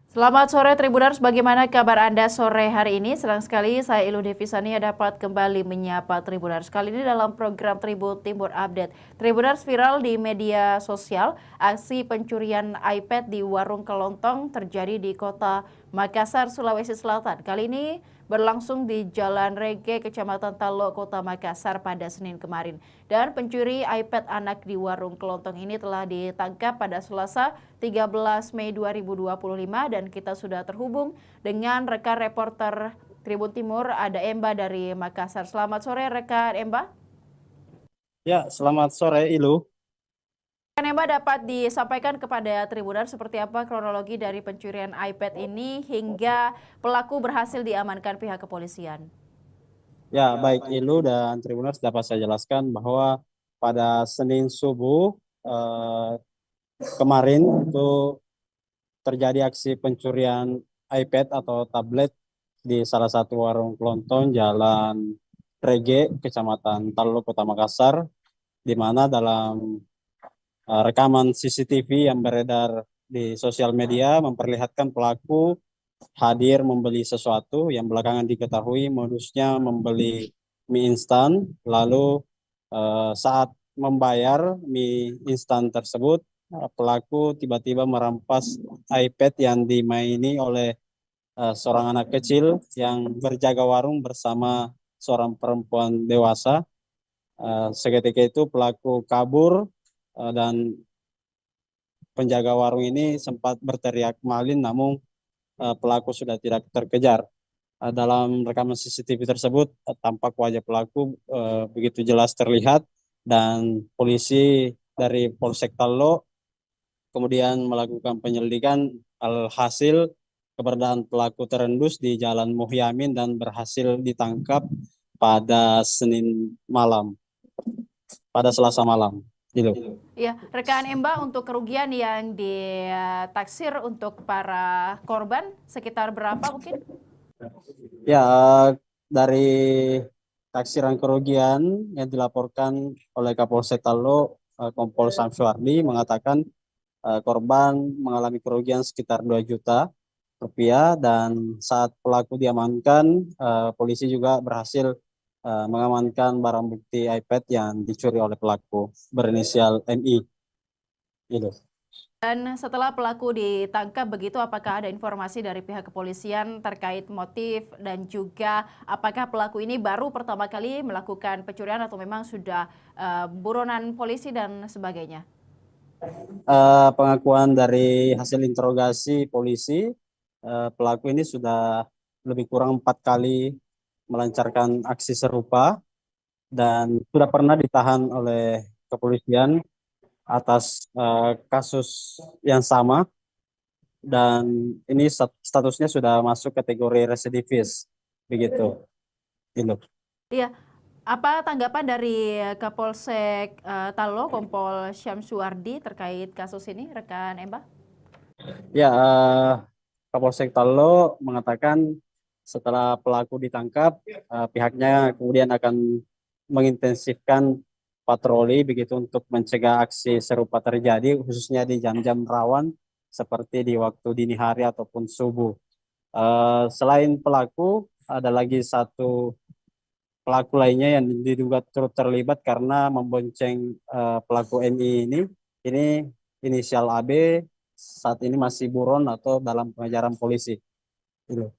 Selamat sore Tribuners, bagaimana kabar Anda sore hari ini? Senang sekali saya Ilu Devisania dapat kembali menyapa Tribuners. Kali ini dalam program Tribun Timur Update. Tribuners, viral di media sosial, aksi pencurian iPad di warung kelontong terjadi di kota Makassar, Sulawesi Selatan. Kali ini berlangsung di Jalan Rege, Kecamatan Talo, Kota Makassar pada Senin kemarin. Dan pencuri iPad anak di warung kelontong ini telah ditangkap pada Selasa 13 Mei 2025 dan kita sudah terhubung dengan rekan reporter Tribun Timur, ada Emba dari Makassar. Selamat sore rekan Emba. Ya, selamat sore Ilu. Rekan Emba dapat disampaikan kepada Tribuner seperti apa kronologi dari pencurian iPad ini hingga pelaku berhasil diamankan pihak kepolisian. Ya, baik Ilu dan Tribuners dapat saya jelaskan bahwa pada Senin subuh kemarin itu terjadi aksi pencurian iPad atau tablet di salah satu warung kelontong Jalan Rege, Kecamatan Talo, Kota Makassar, di mana dalam rekaman CCTV yang beredar di sosial media memperlihatkan pelaku hadir membeli sesuatu yang belakangan diketahui modusnya membeli mie instan, lalu saat membayar mie instan tersebut pelaku tiba-tiba merampas iPad yang dimaini oleh seorang anak kecil yang berjaga warung bersama seorang perempuan dewasa. Seketika itu pelaku kabur dan penjaga warung ini sempat berteriak maling, namun pelaku sudah tidak terkejar. Dalam rekaman CCTV tersebut tampak wajah pelaku begitu jelas terlihat, dan polisi dari Polsek Tallo kemudian melakukan penyelidikan. Alhasil keberadaan pelaku terendus di Jalan Muhyamin dan berhasil ditangkap pada Senin malam, pada Selasa malam. Gitu. Ya, rekan Emba, untuk kerugian yang ditaksir untuk para korban sekitar berapa mungkin? Ya, dari taksiran kerugian yang dilaporkan oleh Kapolsek Tallo, Kompol Samsuardi mengatakan korban mengalami kerugian sekitar 2 juta rupiah, dan saat pelaku diamankan, polisi juga berhasil mengamankan barang bukti iPad yang dicuri oleh pelaku berinisial MI. Gitu. Dan setelah pelaku ditangkap begitu, apakah ada informasi dari pihak kepolisian terkait motif dan juga apakah pelaku ini baru pertama kali melakukan pencurian atau memang sudah buronan polisi dan sebagainya? Pengakuan dari hasil interogasi polisi, pelaku ini sudah lebih kurang 4 kali melancarkan aksi serupa dan sudah pernah ditahan oleh kepolisian atas kasus yang sama, dan ini statusnya sudah masuk kategori residivis begitu. Itu. Iya, apa tanggapan dari Kapolsek Talo, Kompol Syamsuardi terkait kasus ini, rekan Emba? Ya, Kapolsek Tallo mengatakan setelah pelaku ditangkap, pihaknya kemudian akan mengintensifkan patroli begitu untuk mencegah aksi serupa terjadi, khususnya di jam-jam rawan seperti di waktu dini hari ataupun subuh. Selain pelaku, ada lagi satu pelaku lainnya yang diduga turut terlibat karena membonceng pelaku MI ini. Ini inisial AB, saat ini masih buron atau dalam pengejaran polisi. Itu.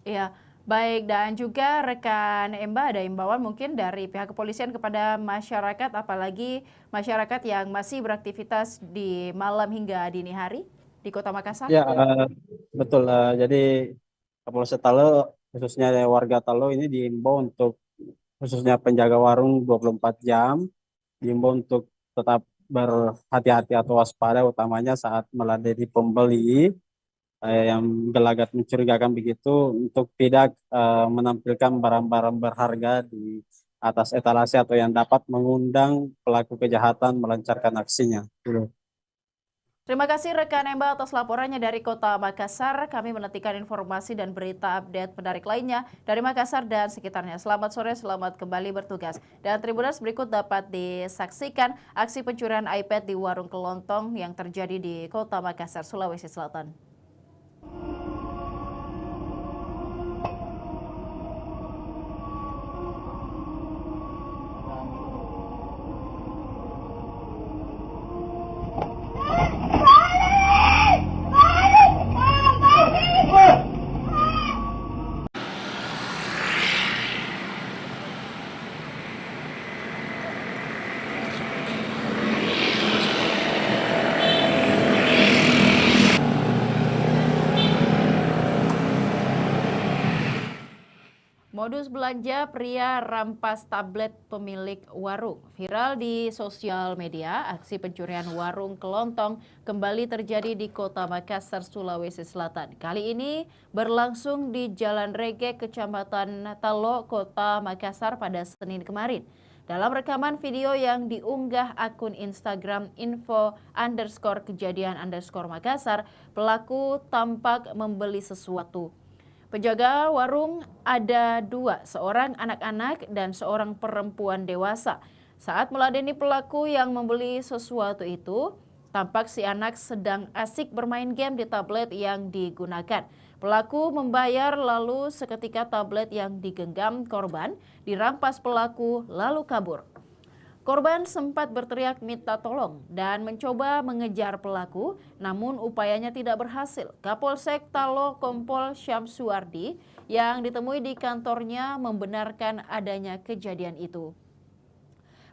Iya, baik, dan juga rekan Emba, ada imbauan mungkin dari pihak kepolisian kepada masyarakat, apalagi masyarakat yang masih beraktivitas di malam hingga dini hari di Kota Makassar? Ya, betul. Jadi Kapolsek Talo, khususnya warga Talo ini diimbau untuk, khususnya penjaga warung 24 jam, diimbau untuk tetap berhati-hati atau waspada, utamanya saat meladeni pembeli yang gelagat mencurigakan begitu, untuk tidak menampilkan barang-barang berharga di atas etalase atau yang dapat mengundang pelaku kejahatan melancarkan aksinya. Gitu. Terima kasih rekan Emba atas laporannya dari Kota Makassar. Kami menantikan informasi dan berita update menarik lainnya dari Makassar dan sekitarnya. Selamat sore, selamat kembali bertugas. Dan Tribuners, berikut dapat disaksikan aksi pencurian iPad di warung kelontong yang terjadi di Kota Makassar, Sulawesi Selatan. Modus belanja pria rampas tablet pemilik warung. Viral di sosial media, aksi pencurian warung kelontong kembali terjadi di Kota Makassar, Sulawesi Selatan. Kali ini berlangsung di Jalan Rege, Kecamatan Talo, Kota Makassar pada Senin kemarin. Dalam rekaman video yang diunggah akun Instagram info_kejadian_Makassar, pelaku tampak membeli sesuatu. Penjaga warung ada dua, seorang anak-anak dan seorang perempuan dewasa. Saat meladeni pelaku yang membeli sesuatu itu, tampak si anak sedang asik bermain game di tablet yang digunakan. Pelaku membayar lalu seketika tablet yang digenggam korban dirampas pelaku lalu kabur. Korban sempat berteriak minta tolong dan mencoba mengejar pelaku, namun upayanya tidak berhasil. Kapolsek Talo Kompol Syamsuardi yang ditemui di kantornya membenarkan adanya kejadian itu.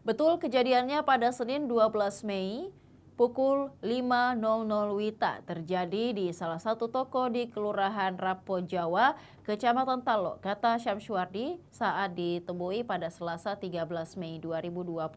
Betul, kejadiannya pada Senin 12 Mei pukul 5.00 WITA terjadi di salah satu toko di Kelurahan Rapo Jawa, Kecamatan Talo, kata Syamsuardi saat ditemui pada Selasa 13 Mei 2025.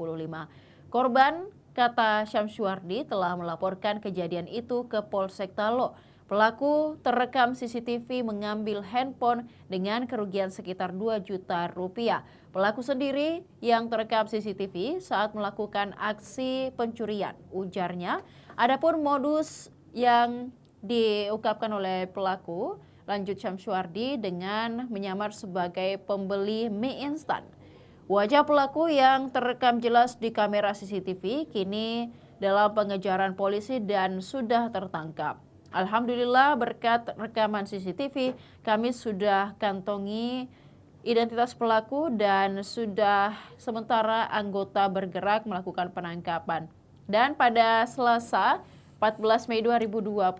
Korban, kata Syamsuardi, telah melaporkan kejadian itu ke Polsek Talo. Pelaku terekam CCTV mengambil handphone dengan kerugian sekitar 2 juta rupiah. Pelaku sendiri yang terekam CCTV saat melakukan aksi pencurian. Ujarnya, adapun modus yang diungkapkan oleh pelaku, lanjut Syamsuardi, dengan menyamar sebagai pembeli mie instan. Wajah pelaku yang terekam jelas di kamera CCTV kini dalam pengejaran polisi dan sudah tertangkap. Alhamdulillah, berkat rekaman CCTV, kami sudah kantongi identitas pelaku dan sudah sementara anggota bergerak melakukan penangkapan. Dan pada Selasa 14 Mei 2025,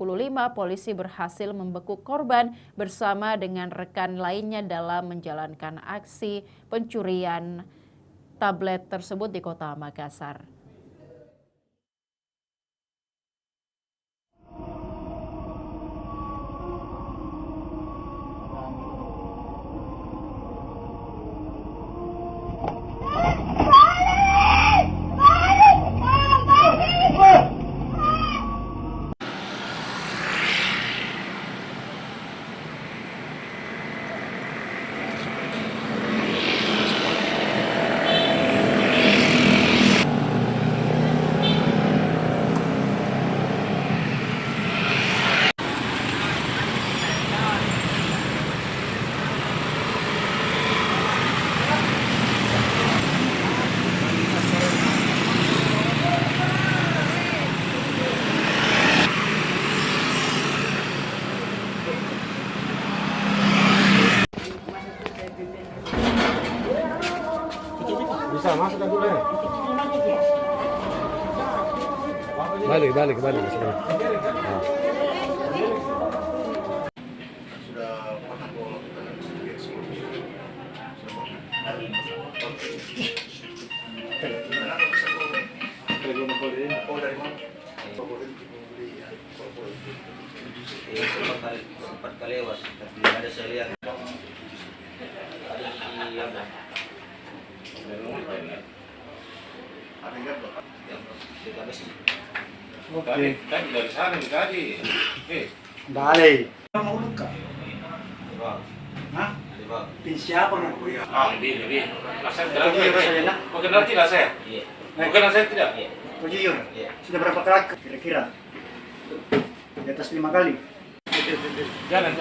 polisi berhasil membekuk korban bersama dengan rekan lainnya dalam menjalankan aksi pencurian tablet tersebut di Kota Makassar. Bisa masuk kan dulu ya? Balik. Nah. Sudah paham bahwa sempat kelewat, tapi ada saya lihat ada si apa? Yang di Kamis. Oke. Tadi dari sana tadi. Dale. Mau buka? Bang, Hah? ada bang. Pin siapa nak? Lebih. Saya Jujur saja nak. Mau kenal tidak saya? Iya. Mau kenal saya tidak? Iya. Kau jujur? Iya. Sudah berapa kali? Kira-kira? Di atas 5 kali? Jalan.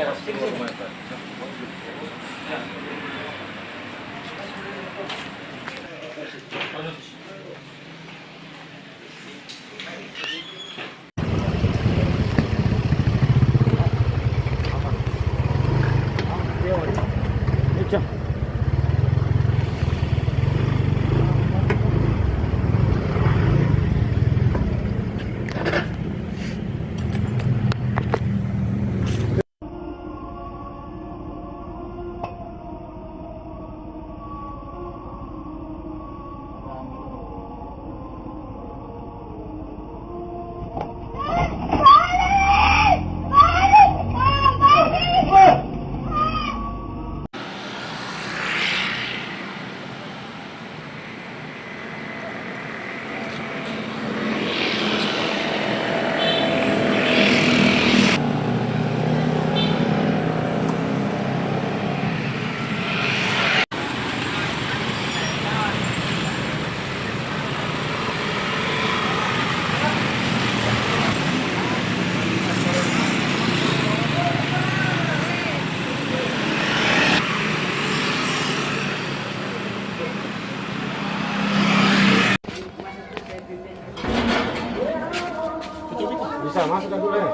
Bisa masukkan dulu ya.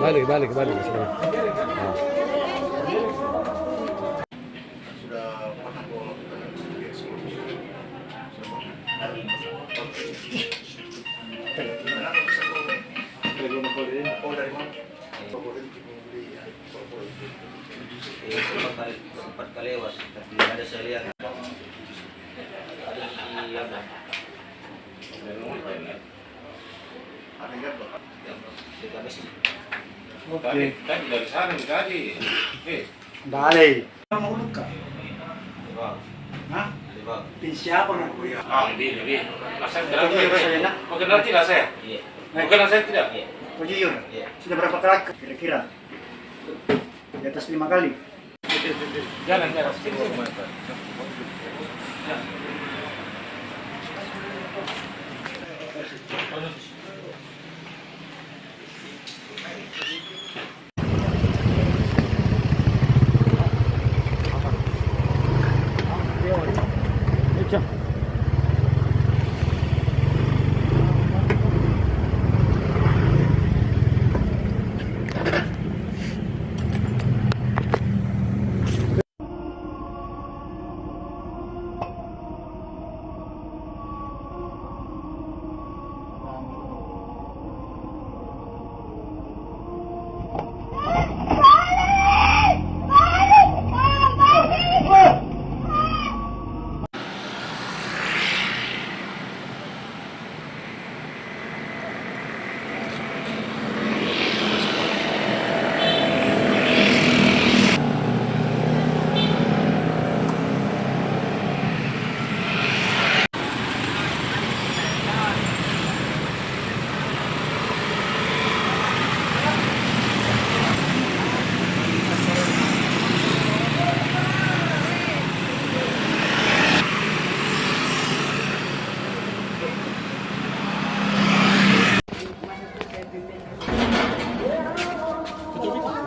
Balik. Sini. Nah. Sudah pernah bawa ke Oh, dari mana? Sempat lewat, tapi ada saya lihat ada di apa? Ada ingat Pak? Yang di Kamis. Tadi dari sana tadi. Nggak ada. Mau luka? Di bawah. Hah? Di bawah. Pin siapa nak? Lebih. Laksan Oh, iya, saya nak. Mau kenal tidak saya? Iya. Mau kenal saya tidak? Iya. Oh jujur? Iya. Sudah berapa kali? Kira-kira? Di atas 5 kali? Jalan. Sini.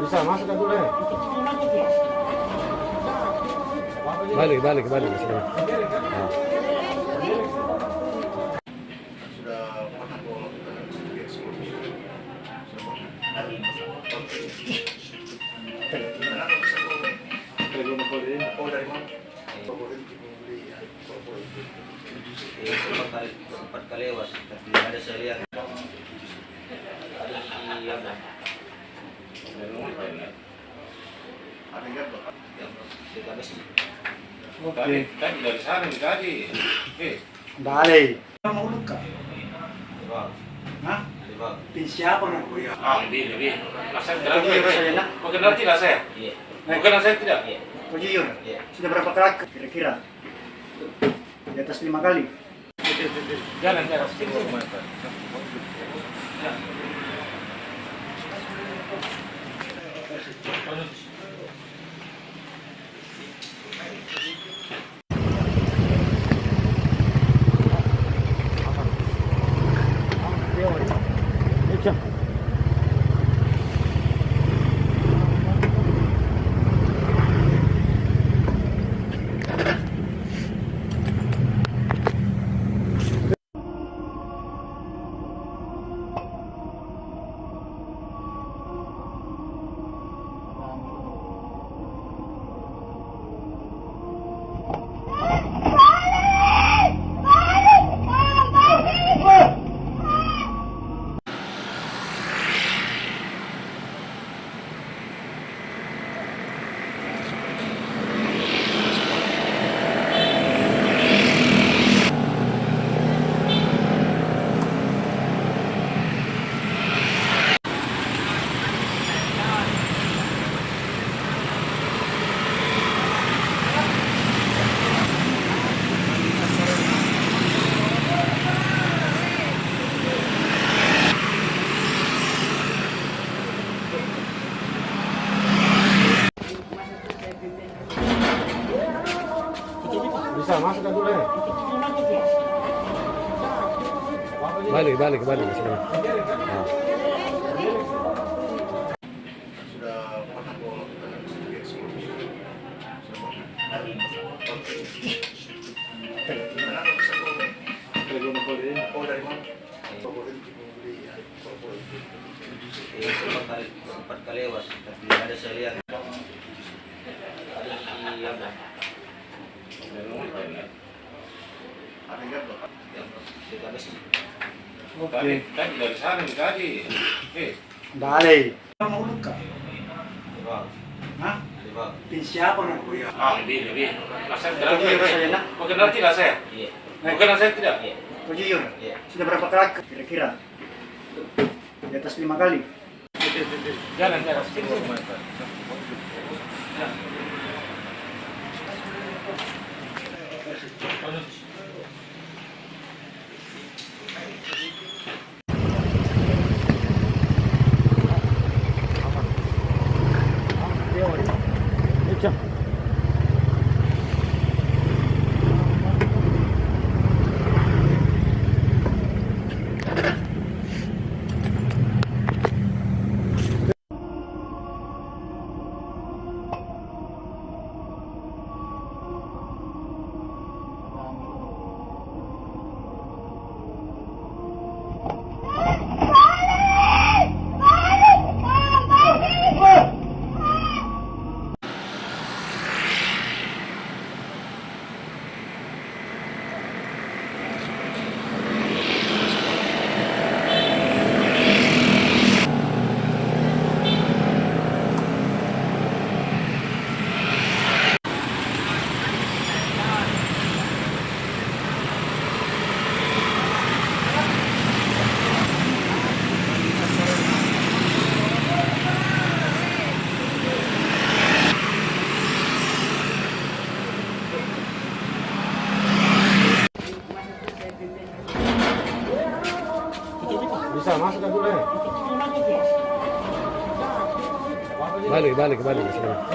Bisa masukkan dulu ya. Balik. Sini. Nah. Sudah pernah bawa Oh, dari mana? Sempat lewat, tapi ada saya lihat ada di apa? Ada ingat Pak? Yang di Kamis. Tadi dari sana tadi. Nggak ada. Mau luka? Di bawah. Hah? Di bawah. Pin siapa nak? Lebih. Laksan Oh jujur? Saya nak. Mau kenal tidak saya? Iya. Mau kenal saya tidak? Iya. Oh jujur? Iya. Sudah berapa kali? Kira-kira? Di atas 5 kali? Jalan. Sini. Bisa masukkan dulu ya. Balik. Sini. Nah. Sudah pernah bawa Oh, dari mana? sempat kelewat, tapi ada saya lihat ada si apa? Yang si Kamis. Tadi dari sana nih tadi. Dale. Mau luka. Di bawah. Hah? Di bawah. Pin siapa nak? Lebih. Nah, saya kenal Jujur saja nak. Mau kenal tidak saya? Iya. Mau kenal saya tidak? Iya. Kau jujur. Iya. Sudah berapa kali? Kira-kira di atas 5 kali. Jalan. Sini. Bisa masukkan dulu ya. Balik. Sini. Nah.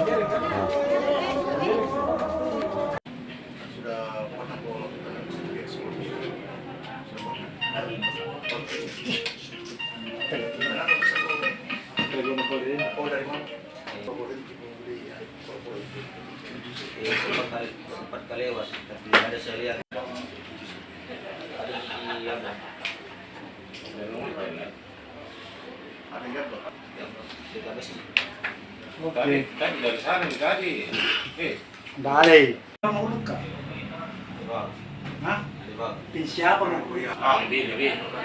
Sempat kelewat, tapi ada saya lihat ada si apa? Yang si Kamis. Tadi dari sana nih tadi. Dale. Mau luka. Di bawah. Hah? Di bawah. Pin siapa nak? Lebih.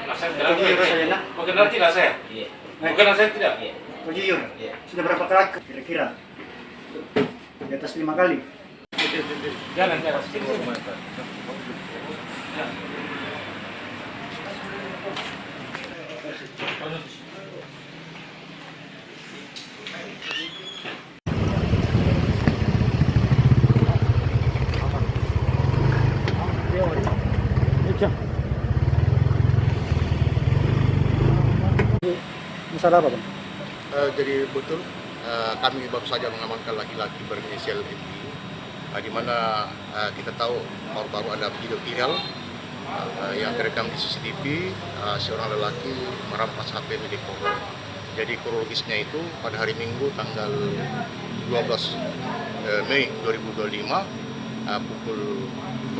Nah, saya kenal Kau jujur saja nak. Mau kenal tidak saya? Iya. Mau kenal saya tidak? Iya. Kau jujur. Iya. Sudah berapa kali? Kira-kira di atas 5 kali. Jalan. Sini. Masalah apa, Bang? Jadi betul kami baru saja mengamankan laki-laki berinisial MI, di mana kita tahu baru ada video viral yang terekam di CCTV seorang lelaki merampas HP milik korban. Jadi kronologisnya itu pada hari Minggu tanggal 12 Mei 2025 pukul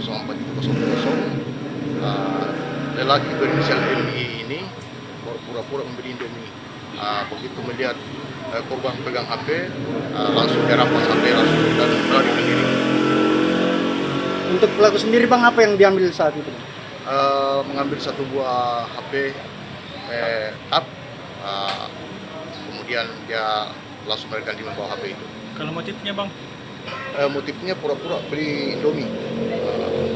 04.00 lelaki berinisial MI ini pura-pura membeli Indomie. Begitu melihat korban pegang HP, langsung dia rampas HP langsung dan melarikan diri. Untuk pelaku sendiri, Bang, apa yang diambil saat itu? Mengambil satu buah HP tab, kemudian dia langsung melarikan diri membawa HP itu. Kalau motifnya, Bang? Motifnya pura-pura beli Indomie.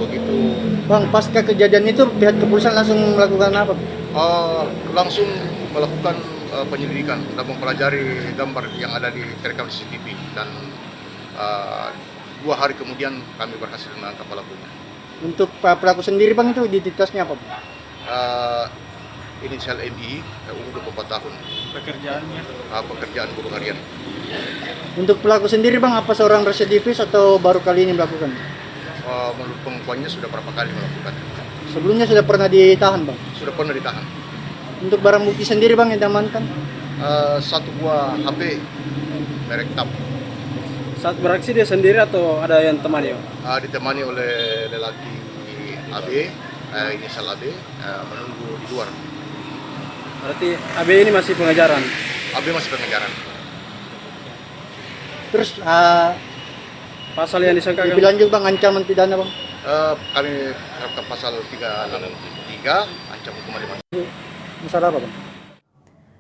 Begitu. Bang, pasca kejadian itu pihak kepolisian langsung melakukan apa? Langsung melakukan penyelidikan dan mempelajari gambar yang ada di terekam CCTV dan 2 hari kemudian kami berhasil menangkap pelakunya. Untuk pelaku sendiri, Bang, itu identitasnya apa, Bang? Inisial MI, umur 24 tahun. Pekerjaannya? Pekerjaan buruh harian. Untuk pelaku sendiri, Bang, apa seorang residivis atau baru kali ini melakukan? Menurut pengakuannya sudah berapa kali melakukan. Sebelumnya sudah pernah ditahan, Bang? Sudah pernah ditahan. Untuk barang bukti sendiri, Bang, yang diamankan? Satu buah HP merek tab. Saat beraksi dia sendiri atau ada yang temani? Ditemani oleh lelaki AB inisial AB menunggu di luar. Berarti AB ini masih pengajaran. AB masih pengejaran. Terus Pasal yang disangkakan. dibilang juga bang ancaman pidana bang. Kami terapkan pasal 363 ancam hukuman 5 tahun. Masalah apa bang?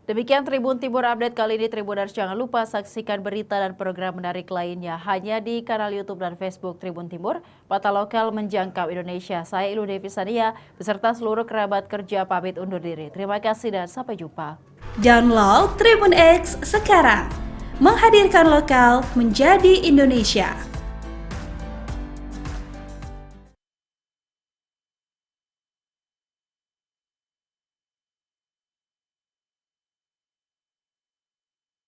Demikian Tribun Timur Update kali ini. Tribuners, jangan lupa saksikan berita dan program menarik lainnya hanya di kanal YouTube dan Facebook Tribun Timur, Mata Lokal Menjangkau Indonesia. Saya Ilu Devisania beserta seluruh kerabat kerja pamit undur diri. Terima kasih dan sampai jumpa. Download Tribun X sekarang, menghadirkan lokal menjadi Indonesia.